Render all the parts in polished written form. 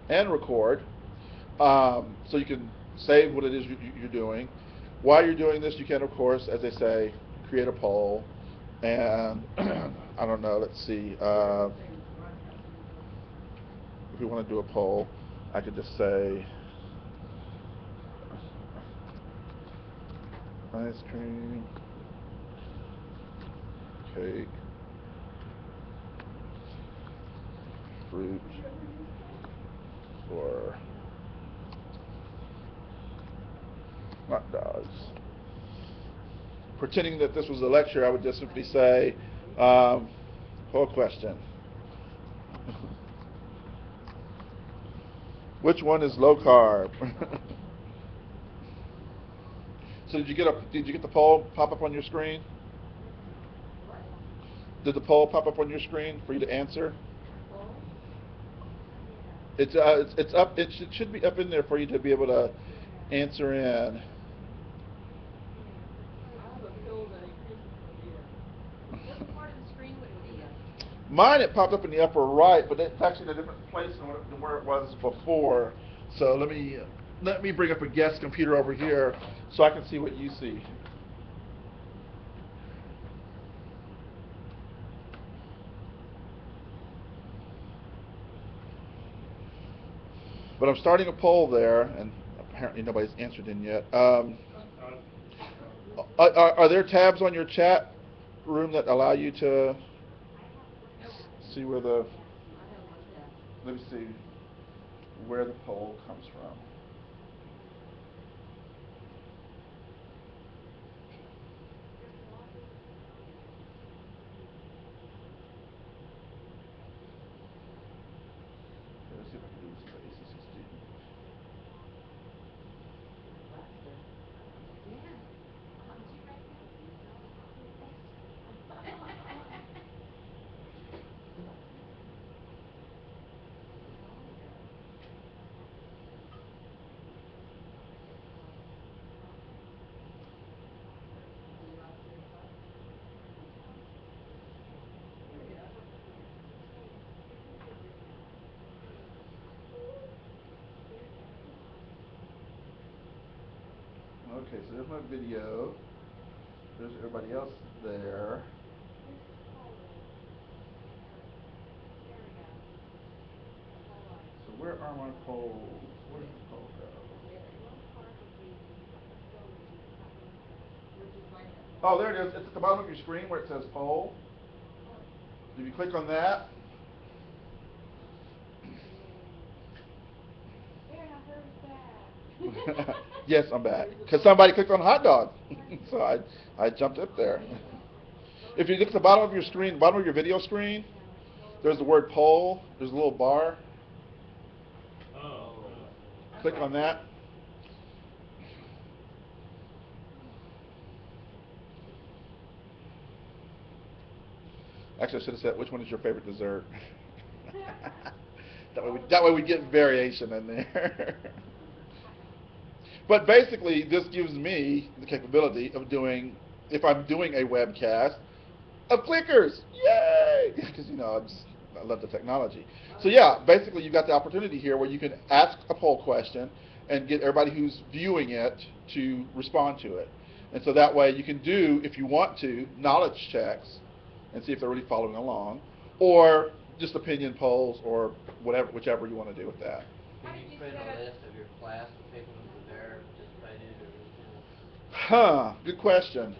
and record. So you can save what it is you're doing. While you're doing this, you can, of course, as they say, create a poll. And I don't know, let's see. If we want to do a poll, I could just say ice cream, cake, fruit, or hot dogs. Pretending that this was a lecture, I would just simply say, poll question. Which one is low carb? So did you get the poll pop up on your screen? Did the poll pop up on your screen for you to answer? It's up. It should be up in there for you to be able to answer in. Mine, it popped up in the upper right, but it's actually in a different place than where it was before. So let me bring up a guest computer over here so I can see what you see. But I'm starting a poll there, and apparently nobody's answered in yet. Are there tabs on your chat room that allow you to see where the? Let me see where the poll comes from. Let's see if I can do this for ACC student. Okay, so there's my video. There's everybody else there. So where are my polls? Where did the poll go? Oh, there it is. It's at the bottom of your screen where it says poll. If you click on that, yes, I'm back. Because somebody clicked on hot dog. So I jumped up there. If you look at the bottom of your screen, bottom of your video screen, there's the word poll. There's a little bar. Click on that. Actually, I should have said, which one is your favorite dessert? That way we get variation in there. But basically, this gives me the capability of doing, if I'm doing a webcast, of clickers. Yay! Because, I love the technology. So yeah, basically you've got the opportunity here where you can ask a poll question and get everybody who's viewing it to respond to it. And so that way you can do, if you want to, knowledge checks and see if they're really following along, or just opinion polls, or whatever, whichever you want to do with that. Can you put a list of your class of people who were there, participated, Huh, good question.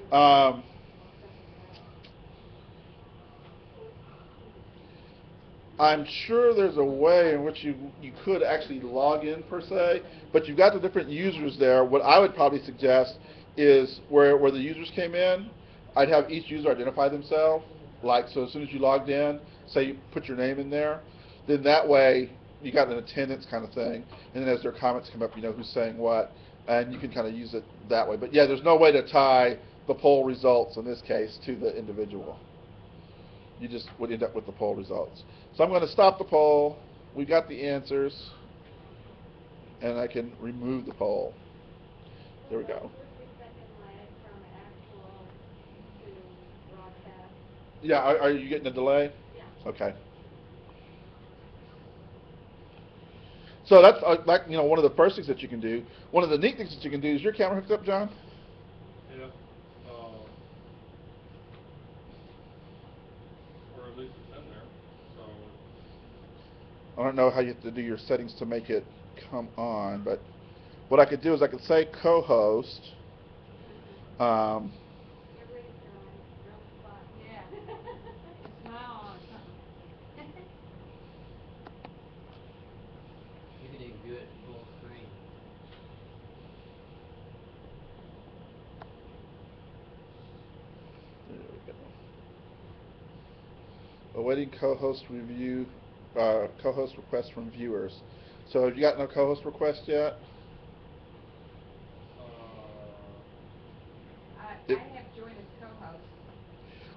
I'm sure there's a way in which you could actually log in per se, but you've got the different users there. What I would probably suggest is where the users came in, I'd have each user identify themselves. Like, so as soon as you logged in, say you put your name in there, then that way you got an attendance kind of thing, and then as their comments come up, you know who's saying what, and you can kind of use it that way. But yeah, there's no way to tie the poll results in this case to the individual. You just would end up with the poll results. So I'm going to stop the poll. We've got the answers, and I can remove the poll. There we go. Yeah, are you getting a delay? Okay. So that's like one of the first things that you can do. One of the neat things that you can do is your camera hooked up, John. Yeah. Or at least it's in there. So. I don't know how you have to do your settings to make it come on, but what I could do is I could say co-host. Um, Yeah. Smile on something. You can even view it full screen. there we go. Awaiting co-host review, co-host requests from viewers. So have you got no co-host request yet? I have joined as co-host.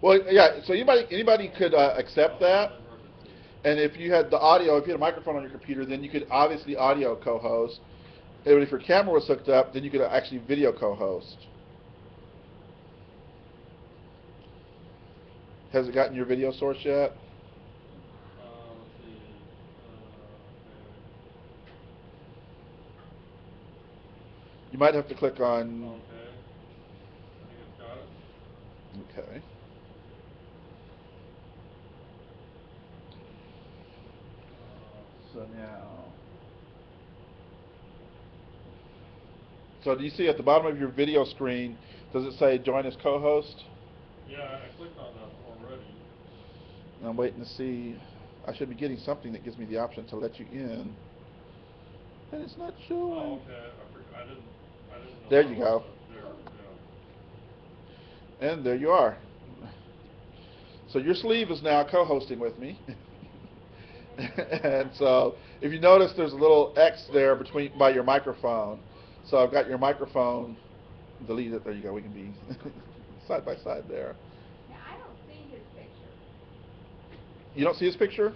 Well, yeah. So anybody could accept that. And if you had the audio, if you had a microphone on your computer, then you could obviously audio co-host. And if your camera was hooked up, then you could actually video co-host. Has it gotten your video source yet? Let's see. You might have to click on. Okay. I think it's got it. Okay. So now. So do you see at the bottom of your video screen, does it say join as co-host? Yeah, I clicked on that already. And I'm waiting to see. I should be getting something that gives me the option to let you in. And it's not showing. Oh, okay. I didn't know. There you go. There, yeah. And there you are. So your sleeve is now co-hosting with me. And so if you notice there's a little X there by your microphone. So I've got your microphone deleted. There you go. We can be side by side there. Now, I don't see his picture. You don't see his picture?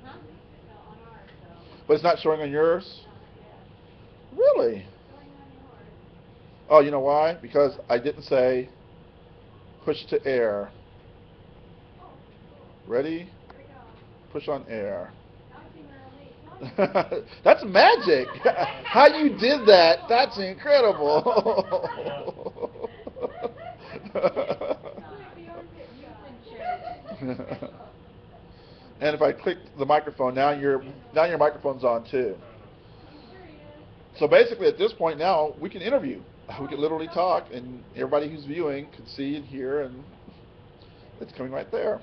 Huh? No, on ours, so. But it's not showing on yours? Yeah. Really? Showing on yours. Oh, you know why? Because I didn't say push to air. Oh, Ready? here we go. Push on air. Now I see where I leave. That's magic. How you did that, that's incredible. And if I click the microphone, now your microphone's on too. So basically at this point now we can interview. We can literally talk and everybody who's viewing can see and hear, and it's coming right there.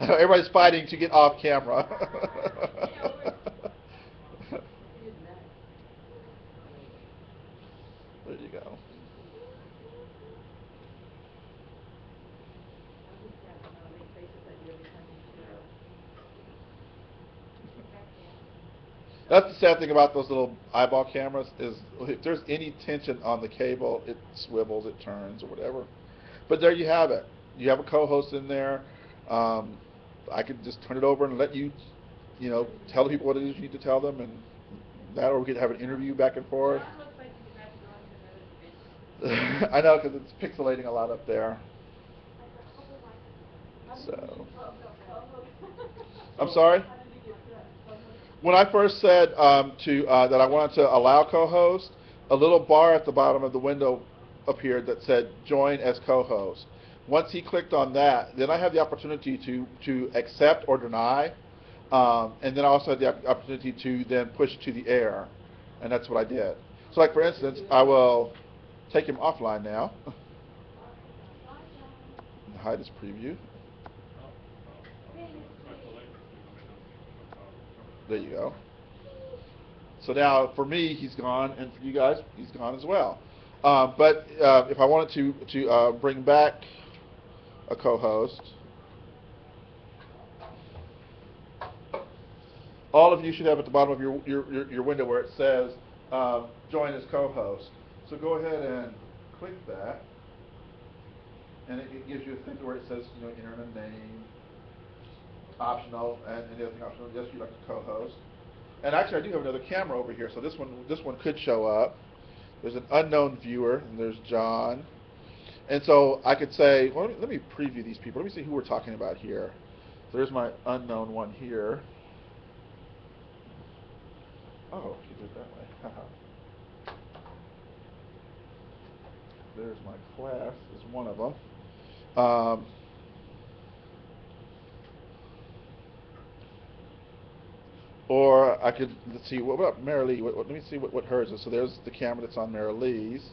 Everybody's fighting to get off camera. There you go. That's the sad thing about those little eyeball cameras is if there's any tension on the cable, it swivels, it turns, or whatever. But there you have it. You have a co-host in there. I could just turn it over and let you, tell the people what it is you need to tell them, and that, or we could have an interview back and forth. I know, because it's pixelating a lot up there. So, I'm sorry? When I first said that I wanted to allow co-host, a little bar at the bottom of the window appeared that said join as co-host. Once he clicked on that, then I have the opportunity to accept or deny, and then I also had the opportunity to then push to the air, and that's what I did. So like for instance, I will take him offline now. Hide his preview. There you go. So now for me, he's gone, and for you guys, he's gone as well. But if I wanted to bring back a co-host, all of you should have at the bottom of your window where it says join as co-host. So go ahead and click that, and it gives you a thing where it says enter a name, optional, and the other thing optional. Yes, you'd like to co-host. And actually, I do have another camera over here, so this one could show up. There's an unknown viewer, and there's John. And so I could say, well, let me preview these people. Let me see who we're talking about here. There's my unknown one here. Oh, you did it that way. Haha. There's my class is one of them. Or I could, let's see, what about Mary Lee? Let me see what hers is. So there's the camera that's on Mary Lee's.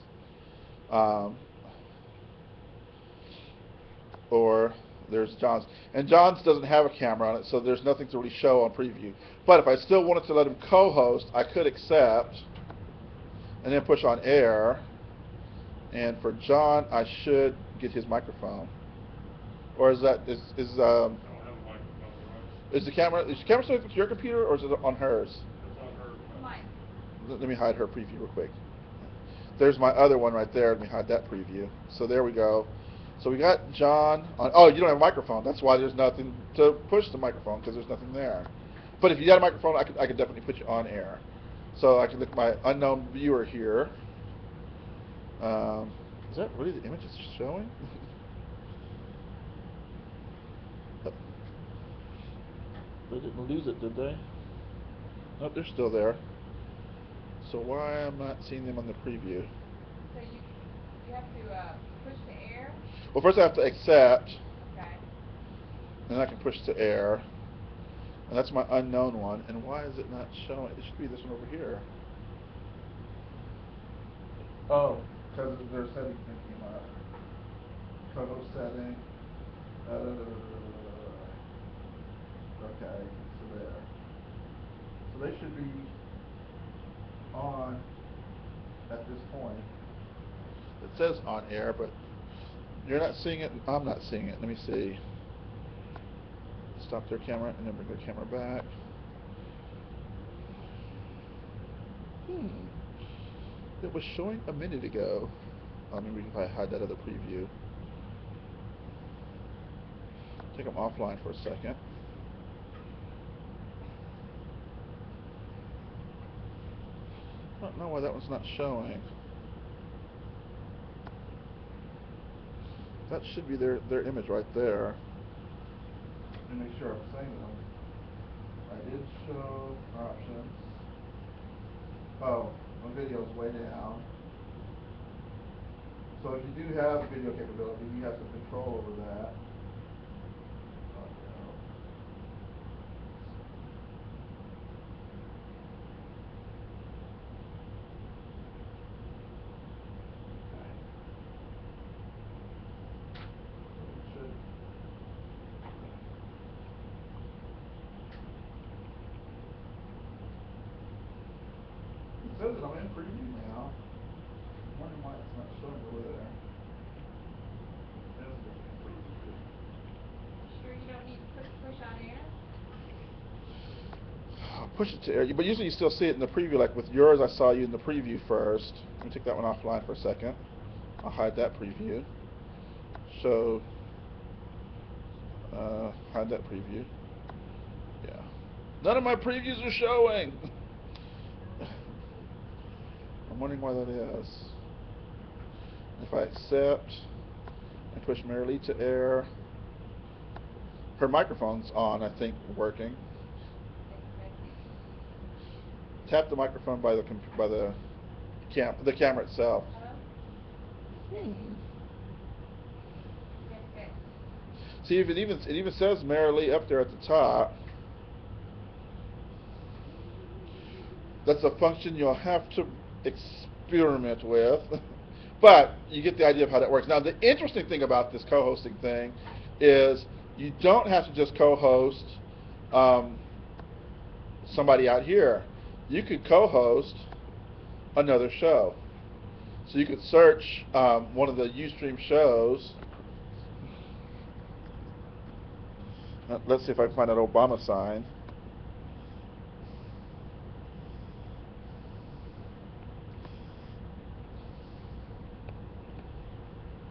Or there's John's. And John's doesn't have a camera on it, so there's nothing to really show on preview. But if I still wanted to let him co-host, I could accept and then push on air. And for John, I should get his microphone. Or is that I don't have a microphone, right? is the camera still with your computer or is it on hers? It's on her. Mine. Let me hide her preview real quick. There's my other one right there. Let me hide that preview. So there we go. So we got John on. Oh, you don't have a microphone. That's why there's nothing to push the microphone because there's nothing there. But if you got a microphone, I could definitely put you on air. So I can look at my unknown viewer here. Is that really the image it's showing? They didn't lose it, did they? Nope, they're still there. So why am I not seeing them on the preview? So you have to push to air. Well, first I have to accept, Okay. and then I can push to air. And that's my unknown one. And why is it not showing? It should be this one over here. Oh, because their settings didn't came up. Co-host setting. Okay, so there. So they should be on at this point. It says on air, but you're not seeing it. I'm not seeing it. Let me see. Stop their camera and then bring their camera back. It was showing a minute ago. Maybe if I hide that other preview. Take them offline for a second. I don't know why that one's not showing. That should be their image right there. Let me make sure I'm saying them. I did show options. Oh, my video's way down. So if you do have video capability, you have some control over that. It says that I'm in preview now. I'm wondering why it's not showing over there. There's the preview. Sure you don't need to push on air? I'll push it to air, but usually you still see it in the preview. Like with yours, I saw you in the preview first. Let me take that one offline for a second. I'll hide that preview. So, hide that preview. Yeah. None of my previews are showing. I'm wondering why that is. If I accept and push Mary Lee to air, her microphone's on, I think, working. Tap the microphone by the camera itself. Hello? See, if it even says Mary Lee up there at the top. That's a function you'll have to experiment with, but you get the idea of how that works. Now, the interesting thing about this co-hosting thing is you don't have to just co-host somebody out here. You could co-host another show. So you could search one of the Ustream shows. Let's see if I can find that Obama sign.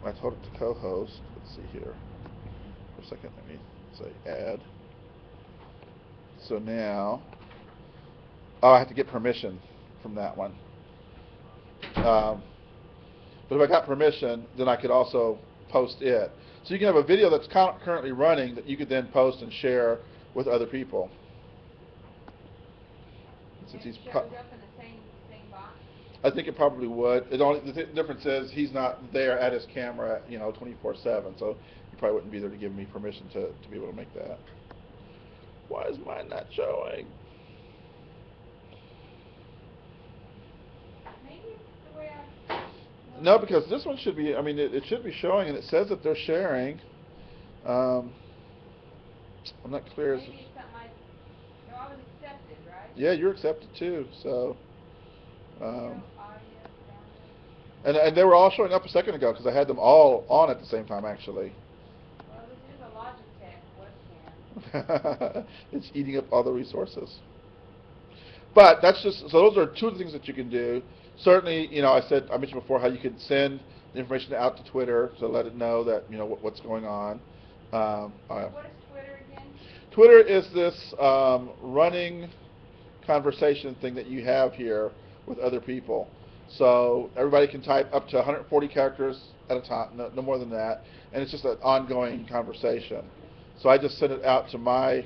I told it to co-host. Let's see here. For a second, let me say add. So now, I have to get permission from that one. But if I got permission, then I could also post it. So you can have a video that's currently running that you could then post and share with other people. Since And it he's shows up in the same box? I think it probably would. The difference is he's not there at his camera, 24/7. So he probably wouldn't be there to give me permission to be able to make that. Why is mine not showing? Maybe it's the way I... No, because this one should be. I mean, it should be showing, and it says that they're sharing. I'm not clear. Maybe it's something no, I was accepted, right? Yeah, you're accepted too. So. Video, audio, And they were all showing up a second ago because I had them all on at the same time, actually. well, this is a Logitech webcam. It's eating up all the resources. But that's just, so those are two of the things that you can do. Certainly, I mentioned before how you can send the information out to Twitter to let it know that, what's going on. What is Twitter again? Twitter is this running conversation thing that you have here with other people. So everybody can type up to 140 characters at a time, no more than that, and it's just an ongoing conversation. So I just sent it out to my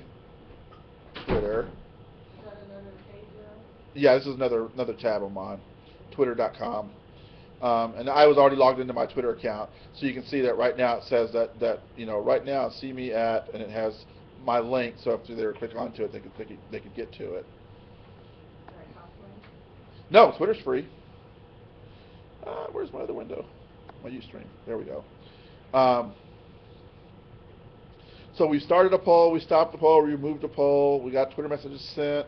Twitter. Is that another page though? Yeah, this is another tab I'm on, twitter.com. And I was already logged into my Twitter account, so you can see that right now it says that right now see me at, and it has my link. So if they were to click onto it, they could get to it. Right, Hotline. No, Twitter's free. Where's my other window? My Ustream. There we go. So we started a poll, we stopped the poll, we removed the poll, we got Twitter messages sent,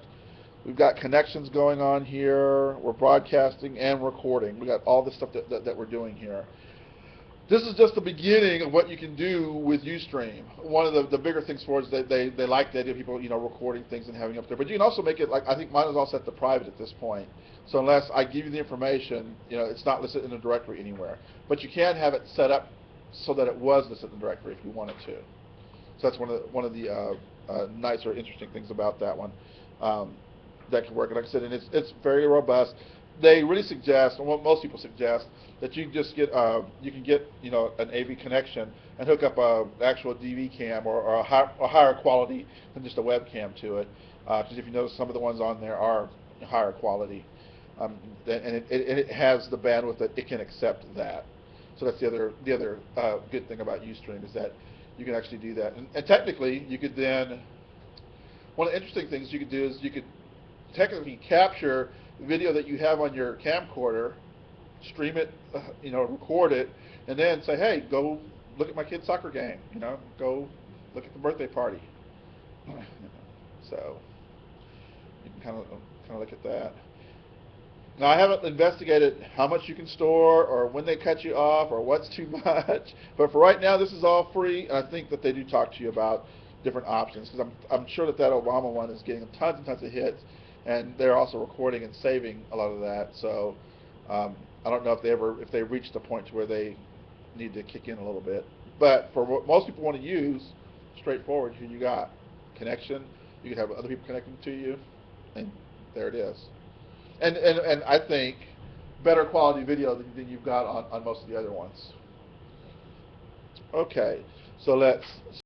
we've got connections going on here, we're broadcasting and recording. We got all this stuff that we're doing here. This is just the beginning of what you can do with Ustream. One of the bigger things for it is they like the idea of people recording things and having it up there. But you can also make it, like, I think mine is all set to private at this point. So unless I give you the information, it's not listed in the directory anywhere. But you can have it set up so that it was listed in the directory if you wanted to. So that's one of the nice or interesting things about that one that can work. And like I said, and it's very robust. They really suggest, and what most people suggest, that you just get you can get an AV connection and hook up an actual DV cam or a higher quality than just a webcam to it. Because if you notice, some of the ones on there are higher quality, and it has the bandwidth that it can accept that. So that's the other good thing about Ustream, is that you can actually do that. And technically, you could then, one of the interesting things you could do is you could technically capture video that you have on your camcorder, stream it, record it, and then say, hey, go look at my kid's soccer game, go look at the birthday party. So you can kind of look at that. Now, I haven't investigated how much you can store or when they cut you off or what's too much, but for right now, this is all free, and I think that they do talk to you about different options, because I'm sure that Obama one is getting tons and tons of hits, and they're also recording and saving a lot of that. So I don't know if they reached the point to where they need to kick in a little bit. But for what most people want to use, straightforward, here you got connection. You can have other people connecting to you, and there it is. And I think better quality video than you've got on most of the other ones. Okay, so let's